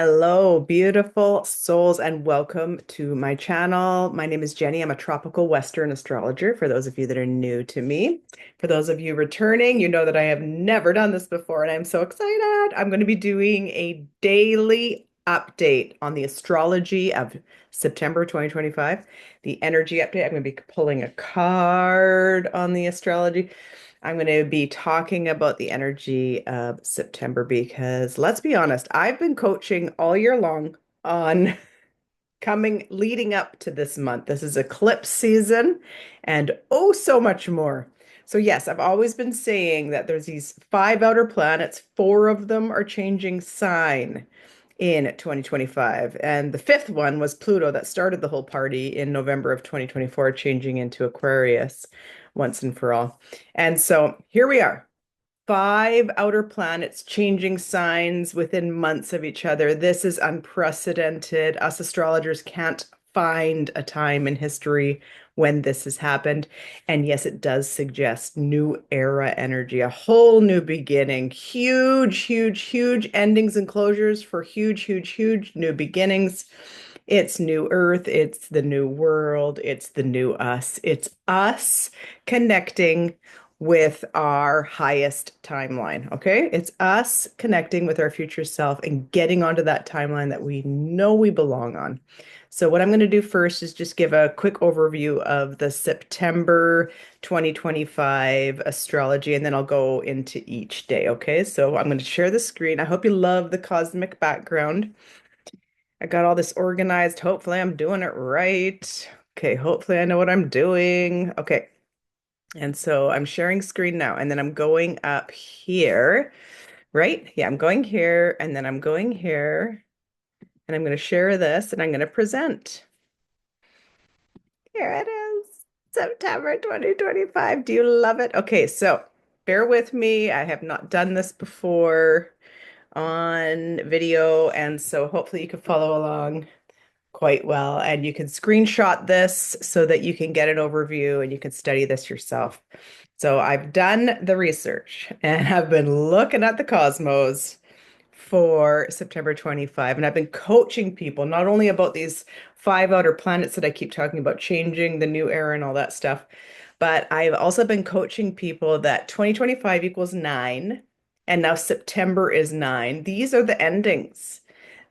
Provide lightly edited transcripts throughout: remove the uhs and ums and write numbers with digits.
Hello, beautiful souls, and welcome to my channel. My name is Jenny. I'm a tropical Western astrologer for those of you that are new to me. For those of you returning, you know that I have never done this before, and I'm so excited. I'm going to be doing a daily update on the astrology of September 2025, the energy update. I'm going to be pulling a card on the astrology. I'm going to be talking about the energy of September because let's be honest, I've been coaching all year long on leading up to this month. This is eclipse season and oh, so much more. So, yes, I've always been saying that there's these five outer planets, four of them are changing sign in 2025. And the fifth one was Pluto that started the whole party in November of 2024, changing into Aquarius once and for all. And so here we are. Five outer planets changing signs within months of each other. This is unprecedented. Us astrologers can't find a time in history when this has happened. And yes, it does suggest new era energy, a whole new beginning. Huge, huge, huge endings and closures for huge, huge, huge new beginnings. It's new earth, it's the new world, it's the new us. It's us connecting with our highest timeline. Okay. It's us connecting with our future self and getting onto that timeline that we know we belong on. So, what I'm going to do first is just give a quick overview of the September 2025 astrology, and then I'll go into each day. Okay. So, I'm going to share the screen. I hope you love the cosmic background. I got all this organized. Hopefully, I'm doing it right. Okay. Hopefully, I know what I'm doing. Okay. And so I'm sharing screen now, and then I'm going up here, right? Yeah, I'm going here, and then I'm going here, and I'm going to share this, and I'm going to present. Here it is, September 2025. Do you love it? Okay, so bear with me. I have not done this before on video, and so hopefully you can follow along quite well. And you can screenshot this so that you can get an overview and you can study this yourself. So I've done the research and have been looking at the cosmos for September 25. And I've been coaching people not only about these five outer planets that I keep talking about changing, the new era and all that stuff, but I've also been coaching people that 2025 equals nine, and now September is nine. These are the endings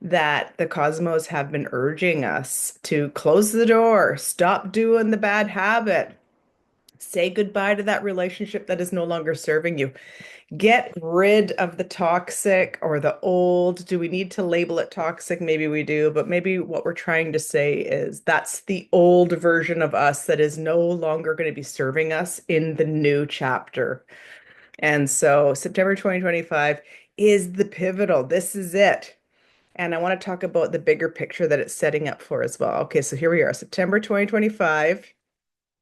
that the cosmos have been urging us to close the door, stop doing the bad habit, say goodbye to that relationship that is no longer serving you. Get rid of the toxic or the old. Do we need to label it toxic? Maybe we do, but maybe what we're trying to say is that's the old version of us that is no longer going to be serving us in the new chapter. And so September 2025 is the pivotal. This is it. And I want to talk about the bigger picture that it's setting up for as well. Okay, so here we are, September 2025.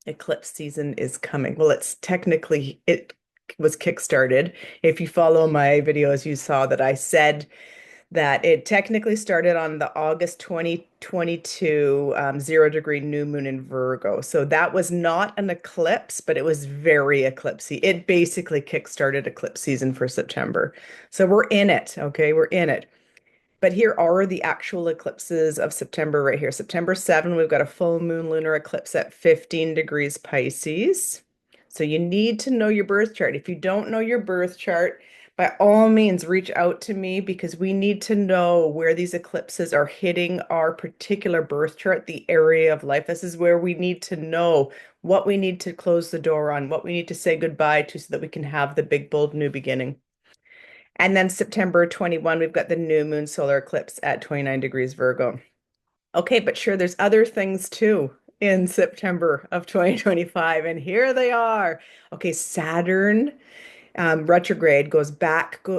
Eclipse season is coming. Well, it was kickstarted. If you follow my videos, you saw that I said that it technically started on the August 2022 0 degree new moon in Virgo. So that was not an eclipse, but it was very eclipsy. It basically kickstarted eclipse season for September. So we're in it. Okay, we're in it. But here are the actual eclipses of September right here. September 7, we've got a full moon lunar eclipse at 15 degrees Pisces. So you need to know your birth chart. If you don't know your birth chart, by all means, reach out to me because we need to know where these eclipses are hitting our particular birth chart, the area of life. This is where we need to know what we need to close the door on, what we need to say goodbye to so that we can have the big, bold new beginning. And then September 21, we've got the new moon solar eclipse at 29 degrees Virgo. Okay, but sure, there's other things too in September of 2025, and here they are. Okay, Saturn retrograde goes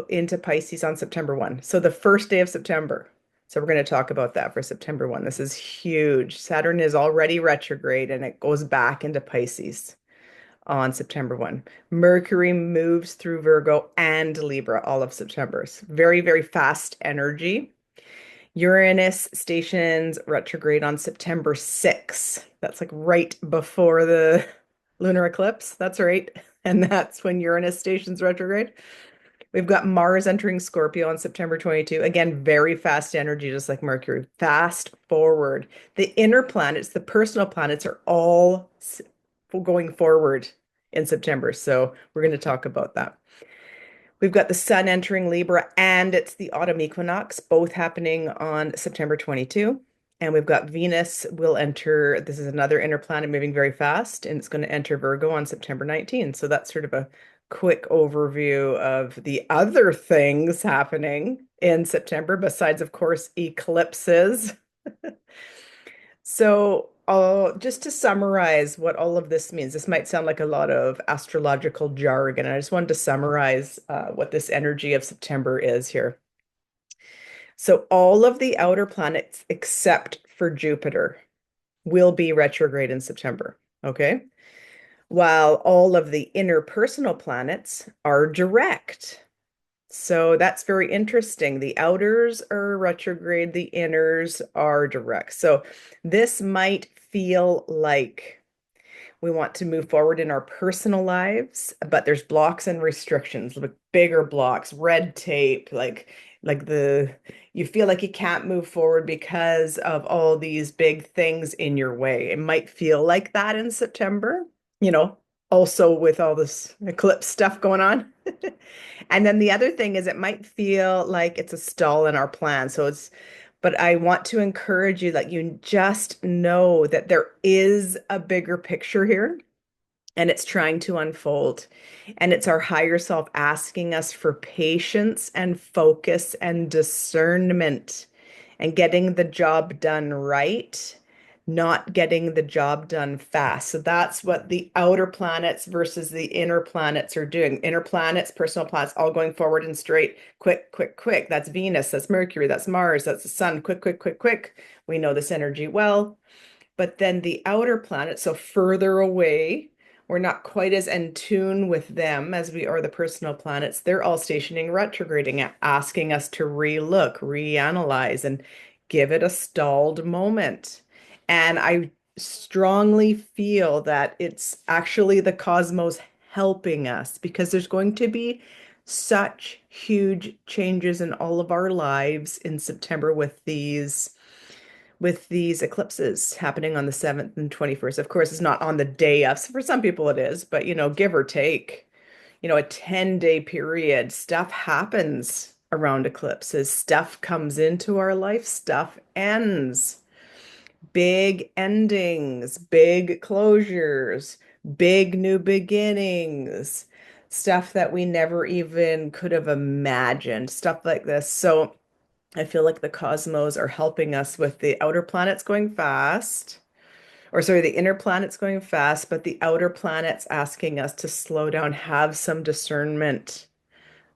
into Pisces on September 1. So the first day of September. So we're going to talk about that for September 1. This is huge. Saturn is already retrograde and it goes back into Pisces on September 1. Mercury moves through Virgo and Libra all of September. It's very, very fast energy. Uranus stations retrograde on September 6. That's like right before the lunar eclipse. That's right. And that's when Uranus stations retrograde. We've got Mars entering Scorpio on September 22. Again, very fast energy, just like Mercury. Fast forward. The inner planets, the personal planets, are all going forward in September. So we're going to talk about that. We've got the Sun entering Libra, and it's the autumn equinox, both happening on September 22. And we've got Venus will enter, this is another inner planet moving very fast, and it's going to enter Virgo on September 19. So that's sort of a quick overview of the other things happening in September, besides, of course, eclipses. So, just to summarize what all of this means, this might sound like a lot of astrological jargon. I just wanted to summarize what this energy of September is here. So, all of the outer planets except for Jupiter will be retrograde in September. Okay. While all of the interpersonal planets are direct. So that's very interesting. The outers are retrograde, the inners are direct. So this might feel like we want to move forward in our personal lives, but there's blocks and restrictions, like bigger blocks, red tape, like the you feel like you can't move forward because of all these big things in your way. It might feel like that in September, you know, also with all this eclipse stuff going on. And then the other thing is it might feel like it's a stall in our plan. But I want to encourage you that you just know that there is a bigger picture here and it's trying to unfold. And it's our higher self asking us for patience and focus and discernment and getting the job done right, not getting the job done fast. So that's what the outer planets versus the inner planets are doing. Inner planets, personal planets, all going forward and straight, quick, quick, quick. That's Venus, that's Mercury, that's Mars, that's the sun, quick, quick, quick, quick. We know this energy well. But then the outer planets, so further away, we're not quite as in tune with them as we are the personal planets. They're all stationing retrograding, asking us to relook, reanalyze, and give it a stalled moment. And I strongly feel that it's actually the cosmos helping us because there's going to be such huge changes in all of our lives in September with these eclipses happening on the 7th and 21st. Of course, it's not on the day of. So for some people it is, but give or take, a 10-day period, stuff happens around eclipses. Stuff comes into our life, stuff ends. Big endings, big closures, big new beginnings, stuff that we never even could have imagined, stuff like this. So I feel like the cosmos are helping us with the outer planets going fast, or sorry, the inner planets going fast, but the outer planets asking us to slow down, have some discernment.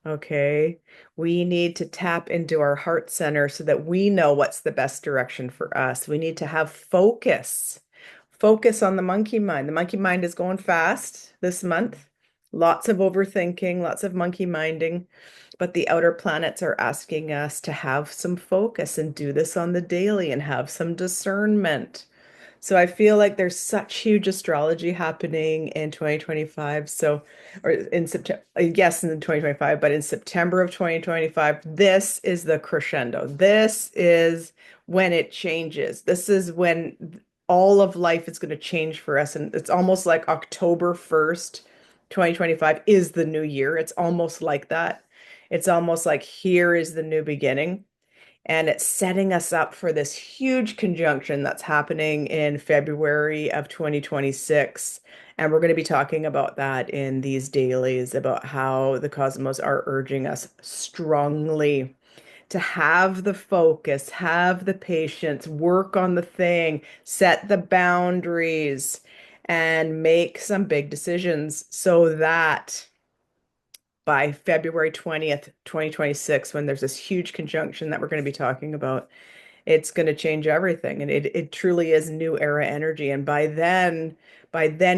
Okay. We need to tap into our heart center so that we know what's the best direction for us. We need to have focus. Focus on the monkey mind. The monkey mind is going fast this month. Lots of overthinking, lots of monkey minding. But the outer planets are asking us to have some focus and do this on the daily and have some discernment. So I feel like there's such huge astrology happening in 2025. So, or in September, yes, in 2025, but in September of 2025, this is the crescendo. This is when it changes. This is when all of life is going to change for us. And it's almost like October 1st, 2025 is the new year. It's almost like that. It's almost like here is the new beginning. And it's setting us up for this huge conjunction that's happening in February of 2026. And we're going to be talking about that in these dailies, about how the cosmos are urging us strongly to have the focus, have the patience, work on the thing, set the boundaries, and make some big decisions so that by February 20th, 2026, when there's this huge conjunction that we're going to be talking about, it's going to change everything. And it truly is new era energy. And by then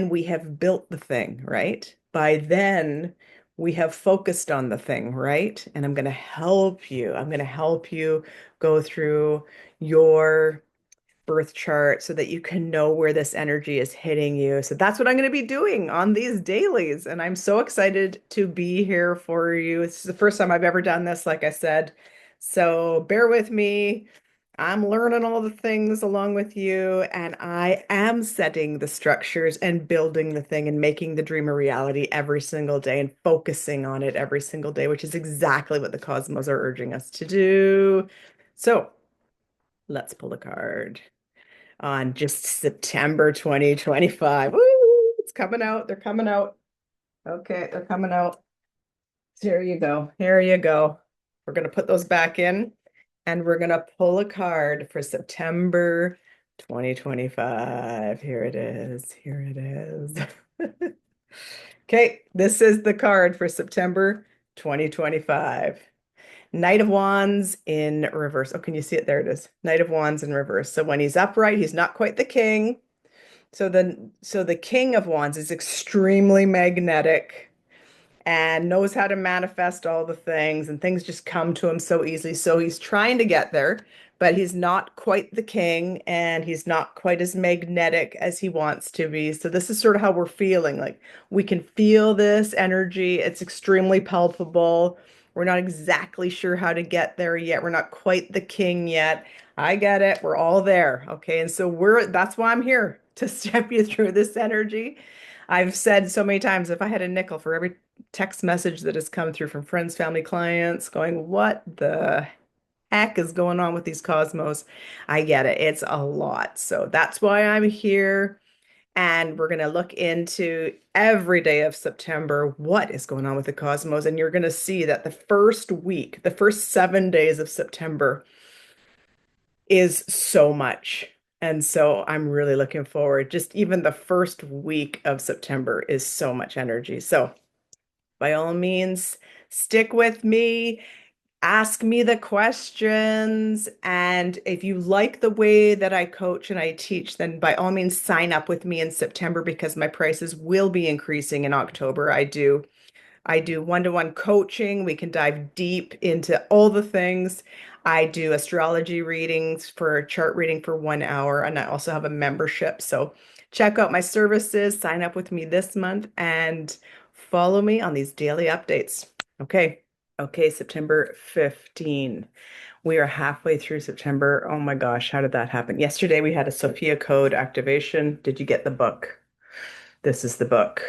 we have built the thing, right? By then we have focused on the thing, right? And I'm going to help you. I'm going to help you go through your birth chart so that you can know where this energy is hitting you. So that's what I'm going to be doing on these dailies. And I'm so excited to be here for you. This is the first time I've ever done this, like I said. So bear with me. I'm learning all the things along with you, and I am setting the structures and building the thing and making the dream a reality every single day and focusing on it every single day, which is exactly what the cosmos are urging us to do. So let's pull a card on just September 2025. Woo, it's coming out. They're coming out. Okay, they're coming out. Here you go. Here you go. We're going to put those back in and we're going to pull a card for September 2025. Here it is. Here it is. Okay, this is the card for September 2025. Knight of Wands in reverse. Oh, can you see it? There it is. Knight of Wands in reverse. So when he's upright, he's not quite the king. So the King of Wands is extremely magnetic and knows how to manifest all the things, and things just come to him so easily. So he's trying to get there, but he's not quite the king and he's not quite as magnetic as he wants to be. So this is sort of how we're feeling. Like we can feel this energy. It's extremely palpable. We're not exactly sure how to get there yet. We're not quite the king yet. I get it. We're all there. Okay. And so that's why I'm here to step you through this energy. I've said so many times, if I had a nickel for every text message that has come through from friends, family, clients going, what the heck is going on with these cosmos? I get it. It's a lot. So that's why I'm here. And we're going to look into every day of September, what is going on with the cosmos. And you're going to see that the first week, the first 7 days of September is so much. And so I'm really looking forward. Just even the first week of September is so much energy. So by all means, stick with me, ask me the questions. And if you like the way that I coach and I teach, then by all means, sign up with me in September because my prices will be increasing in October. I do one-to-one coaching. We can dive deep into all the things. I do astrology readings for chart reading for 1 hour, and I also have a membership. So check out my services, sign up with me this month, and follow me on these daily updates. Okay. Okay, September 15. We are halfway through September. Oh my gosh, how did that happen? Yesterday we had a Sophia code activation. Did you get the book? This is the book.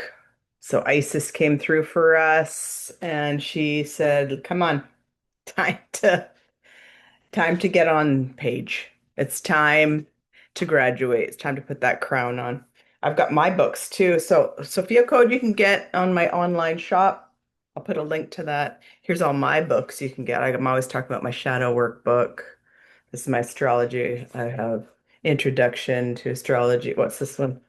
So Isis came through for us and she said, "Come on, time to time to get on page. It's time to graduate. It's time to put that crown on." I've got my books too. So Sophia Code you can get on my online shop. I'll put a link to that. Here's all my books you can get. I'm always talking about my shadow workbook. This is my astrology. I have Introduction to Astrology. What's this one?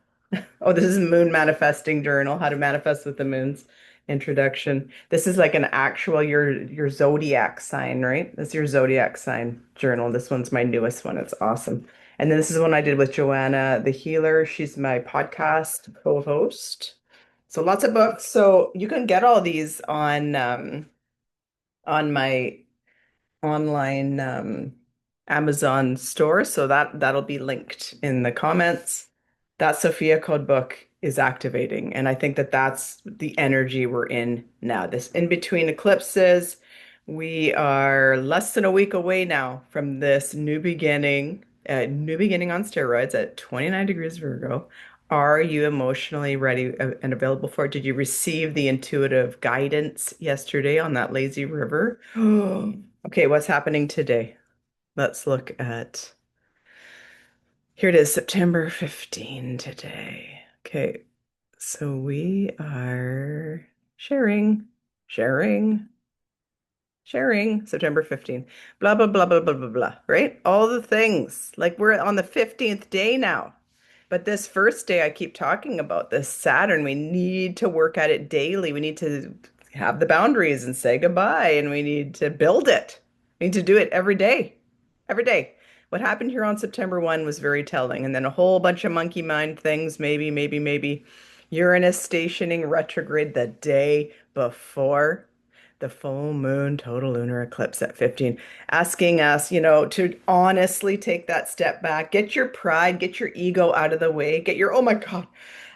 Oh, this is Moon Manifesting Journal, How to Manifest with the Moon's Introduction. This is like an actual your zodiac sign, right? This is your zodiac sign journal. This one's my newest one. It's awesome. And then this is one I did with Joanna the Healer. She's my podcast co-host. So lots of books. So you can get all these on my online Amazon store, so that'll be linked in the comments. That Sophia code book is activating, and I think that that's the energy we're in now. This in between eclipses, we are less than a week away now from this new beginning on steroids at 29 degrees Virgo. Are you emotionally ready and available for it? Did you receive the intuitive guidance yesterday on that lazy river? Okay, what's happening today? Let's look at, here it is, September 15 today. Okay, so we are sharing, September 15, blah, blah, blah, blah, blah, blah, blah, right? All the things. Like we're on the 15th day now. But this first day, I keep talking about this Saturn. We need to work at it daily. We need to have the boundaries and say goodbye, and we need to build it. We need to do it every day. Every day. What happened here on September 1 was very telling. And then a whole bunch of monkey mind things, maybe. Uranus stationing retrograde the day before. the full moon total lunar eclipse at 15, asking us, to honestly take that step back, get your pride, get your ego out of the way, get your, oh my God,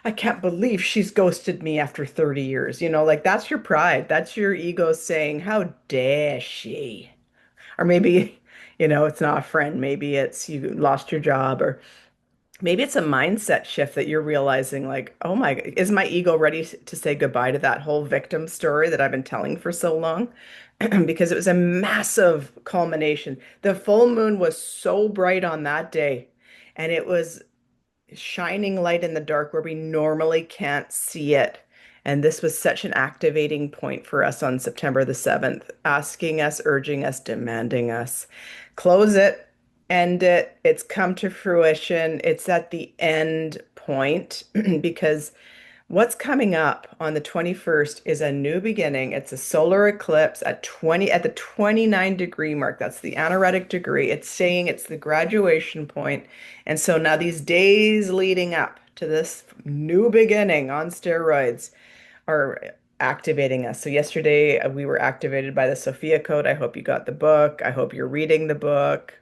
I can't believe she's ghosted me after 30 years. Like that's your pride. That's your ego saying, how dare she? Or maybe, it's not a friend. Maybe it's you lost your job, or maybe it's a mindset shift that you're realizing, like, oh my, is my ego ready to say goodbye to that whole victim story that I've been telling for so long? Because it was a massive culmination. The full moon was so bright on that day, and it was shining light in the dark where we normally can't see it. And this was such an activating point for us on September the 7th, asking us, urging us, demanding us, close it, end it. It's come to fruition. It's at the end point because what's coming up on the 21st is a new beginning. It's a solar eclipse at the 29-degree mark. That's the anaretic degree. It's saying it's the graduation point. And so now these days leading up to this new beginning on steroids are activating us. So yesterday we were activated by the Sophia Code. I hope you got the book. I hope you're reading the book.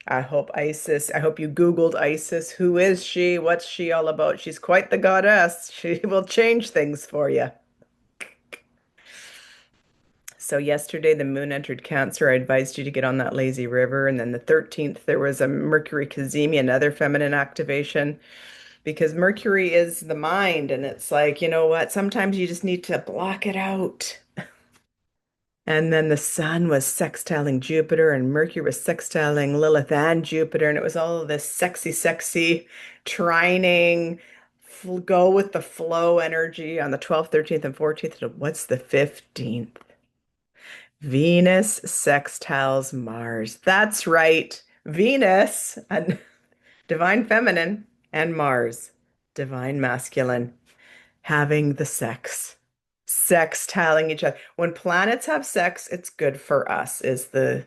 I hope you Googled Isis. Who is she? What's she all about? She's quite the goddess. She will change things for you. So yesterday the moon entered Cancer. I advised you to get on that lazy river. And then the 13th, there was a Mercury cazimi, another feminine activation, because Mercury is the mind. And it's like, you know what? Sometimes you just need to block it out. And then the sun was sextiling Jupiter, and Mercury was sextiling Lilith and Jupiter. And it was all of this sexy, sexy trining, go with the flow energy on the 12th, 13th, and 14th. What's the 15th? Venus sextiles Mars. That's right. Venus, and divine feminine, and Mars, divine masculine, having the sex, sextiling each other. When planets have sex, it's good for us, is the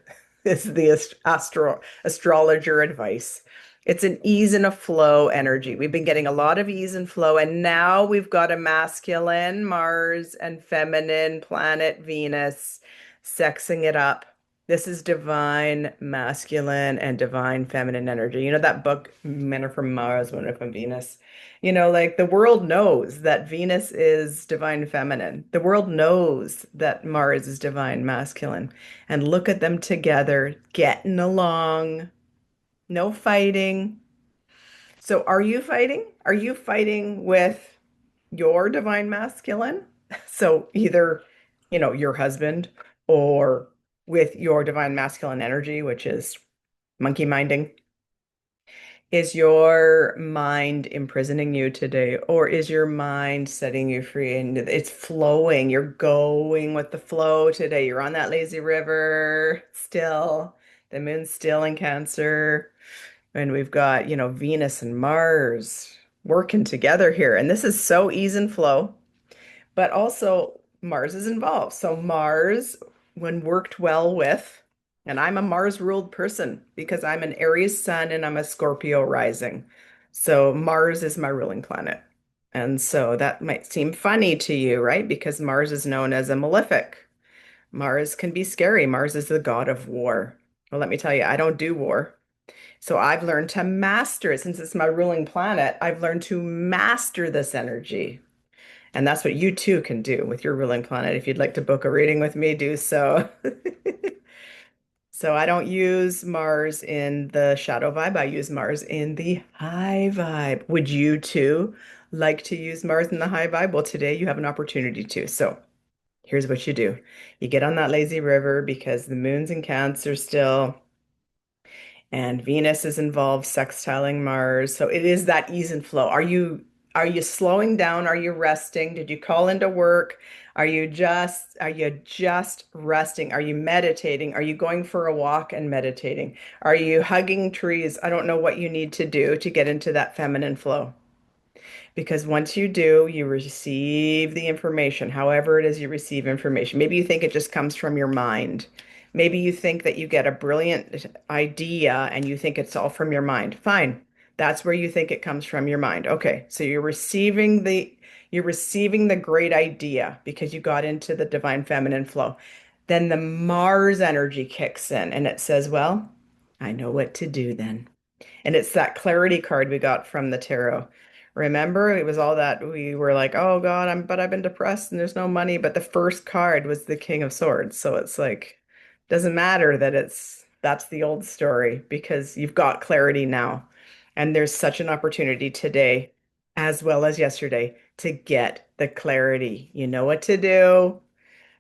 astrologer advice. It's an ease and a flow energy. We've been getting a lot of ease and flow, and now we've got a masculine Mars and feminine planet Venus sexing it up. This is divine masculine and divine feminine energy. You know that book, Men Are From Mars, Women Are From Venus? Like the world knows that Venus is divine feminine. The world knows that Mars is divine masculine. And look at them together, getting along, no fighting. So are you fighting? Are you fighting with your divine masculine? So either, your husband, or with your divine masculine energy, which is monkey minding. Is your mind imprisoning you today, or is your mind setting you free and it's flowing? You're going with the flow today. You're on that lazy river still. The moon's still in Cancer. And we've got, Venus and Mars working together here. And this is so ease and flow, but also Mars is involved. So Mars, when worked well with, and I'm a Mars ruled person because I'm an Aries sun and I'm a Scorpio rising. So Mars is my ruling planet. And so that might seem funny to you, right? Because Mars is known as a malefic. Mars can be scary. Mars is the god of war. Well, let me tell you, I don't do war. So I've learned to master it. Since it's my ruling planet, I've learned to master this energy. And that's what you too can do with your ruling planet. If you'd like to book a reading with me, do so. So I don't use Mars in the shadow vibe. I use Mars in the high vibe. Would you too like to use Mars in the high vibe? Well, today you have an opportunity to. So here's what you do. You get on that lazy river because the moon's in Cancer still, and Venus is involved sextiling Mars. So it is that ease and flow. Are you slowing down? Are you resting? Did you call into work? Are you just resting? Are you meditating? Are you going for a walk and meditating? Are you hugging trees? I don't know what you need to do to get into that feminine flow. Because once you do, you receive the information, however it is you receive information. Maybe you think it just comes from your mind. Maybe you think that you get a brilliant idea and you think it's all from your mind. Fine. That's where you think it comes from your mind. Okay. So You're receiving the great idea because you got into the divine feminine flow. Then the Mars energy kicks in and it says, well, I know what to do then. And it's that clarity card we got from the tarot. Remember, it was all that we were like, oh God, but I've been depressed and there's no money. But the first card was the King of Swords. So it's like, doesn't matter that that's the old story because you've got clarity now. And there's such an opportunity today, as well as yesterday, to get the clarity. You know what to do.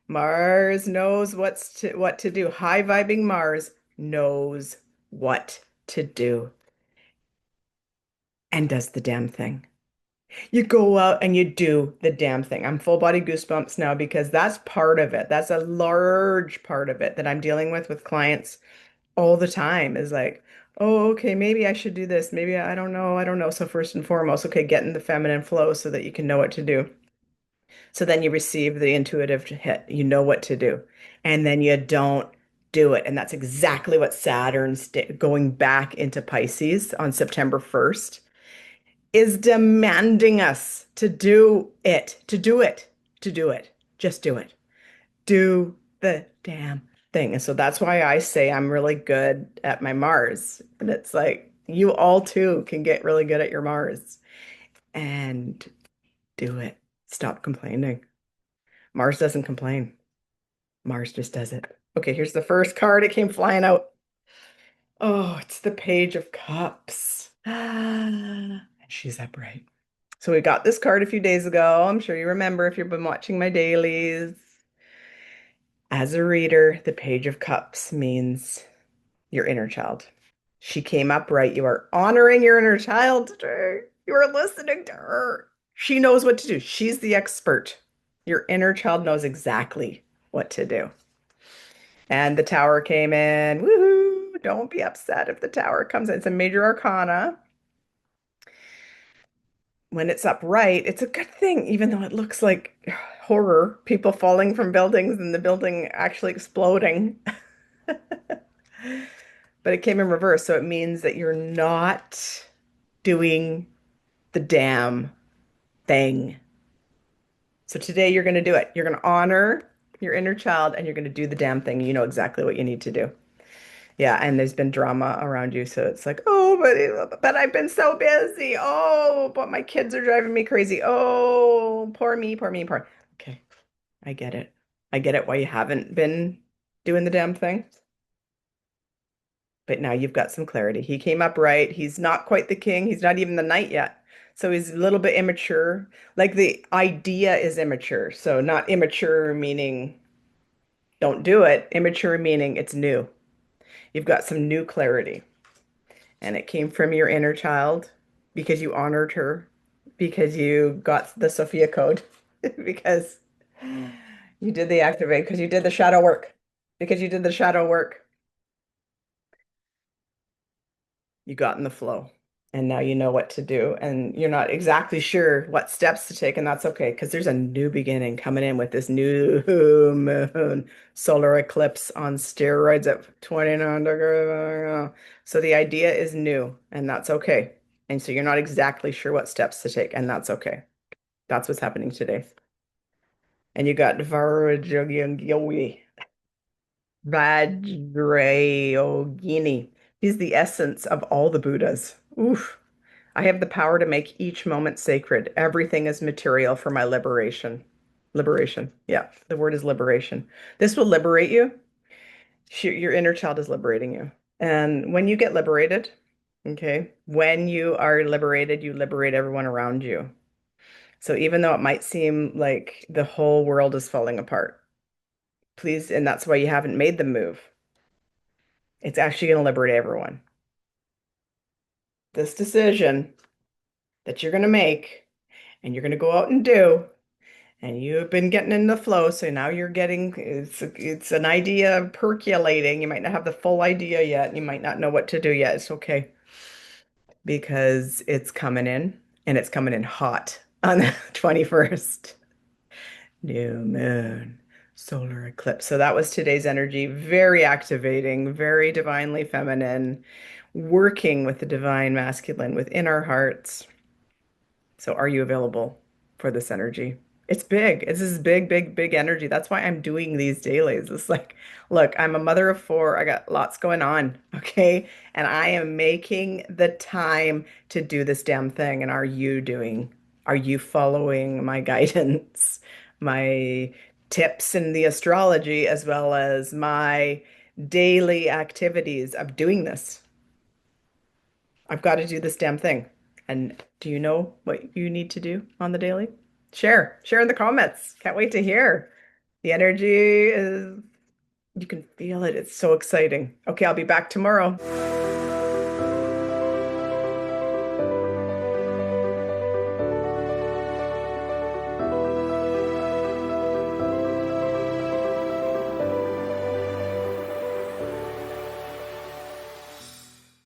Mars knows what to do. High vibing Mars knows what to do and does the damn thing. You go out and you do the damn thing. I'm full body goosebumps now because that's part of it. That's a large part of it that I'm dealing with clients all the time is like, oh, okay, maybe I should do this. Maybe I don't know. I don't know. So first and foremost, okay, get in the feminine flow so that you can know what to do. So then you receive the intuitive hit. You know what to do. And then you don't do it. And that's exactly what Saturn's going back into Pisces on September 1st is demanding us to do it, to do it, to do it. Just do it. Do the damn thing. And so that's why I say I'm really good at my Mars. And it's like you all too can get really good at your Mars and do it. Stop complaining. Mars doesn't complain. Mars just does it. Okay, here's the first card. It came flying out. Oh, it's the Page of Cups. And she's upright. So we got this card a few days ago. I'm sure you remember if you've been watching my dailies. As a reader, the Page of Cups means your inner child. She came up right. You are honoring your inner child today. You are listening to her. She knows what to do. She's the expert. Your inner child knows exactly what to do. And the tower came in. Woohoo! Don't be upset if the tower comes in. It's a major arcana. When it's upright, it's a good thing, even though it looks like horror, people falling from buildings and the building actually exploding. But it came in reverse, so it means that you're not doing the damn thing. So today you're going to do it. You're going to honor your inner child and you're going to do the damn thing. You know exactly what you need to do. Yeah, and there's been drama around you, so it's like, oh, but I've been so busy. Oh, but my kids are driving me crazy. Oh, poor me, poor me, poor. Okay, I get it. I get it why you haven't been doing the damn thing. But now you've got some clarity. He came up right. He's not quite the king. He's not even the knight yet. So he's a little bit immature. Like the idea is immature. So not immature meaning don't do it. Immature meaning it's new. You've got some new clarity. And it came from your inner child because you honored her, because you got the Sophia code, because you did the activate, because you did the shadow work, because you did the shadow work. You got in the flow and now you know what to do and you're not exactly sure what steps to take and that's okay because there's a new beginning coming in with this new moon solar eclipse on steroids at 29 degrees. So the idea is new and that's okay. And so you're not exactly sure what steps to take and that's okay. That's what's happening today. And you got Vajrayogini. He's the essence of all the Buddhas. Oof. I have the power to make each moment sacred. Everything is material for my liberation. Liberation. Yeah, the word is liberation. This will liberate you. Your inner child is liberating you. And when you get liberated, okay, when you are liberated, you liberate everyone around you. So even though it might seem like the whole world is falling apart, please, and that's why you haven't made the move. It's actually going to liberate everyone. This decision that you're going to make and you're going to go out and do, and you've been getting in the flow, so now you're getting it's an idea percolating. You might not have the full idea yet. You might not know what to do yet. It's okay because it's coming in and it's coming in hot on the 21st. New moon, solar eclipse. So that was today's energy. Very activating, very divinely feminine, working with the divine masculine within our hearts. So are you available? for this energy. It's big. It's this big, big, big energy. That's why I'm doing these dailies. It's like, look, I'm a mother of four. I got lots going on, okay? And I am making the time to do this damn thing. And are you doing? Are you following my guidance, my tips in the astrology, as well as my daily activities of doing this? I've got to do this damn thing. And do you know what you need to do on the daily? Share in the comments. Can't wait to hear. The energy is, you can feel it. It's so exciting. Okay, I'll be back tomorrow.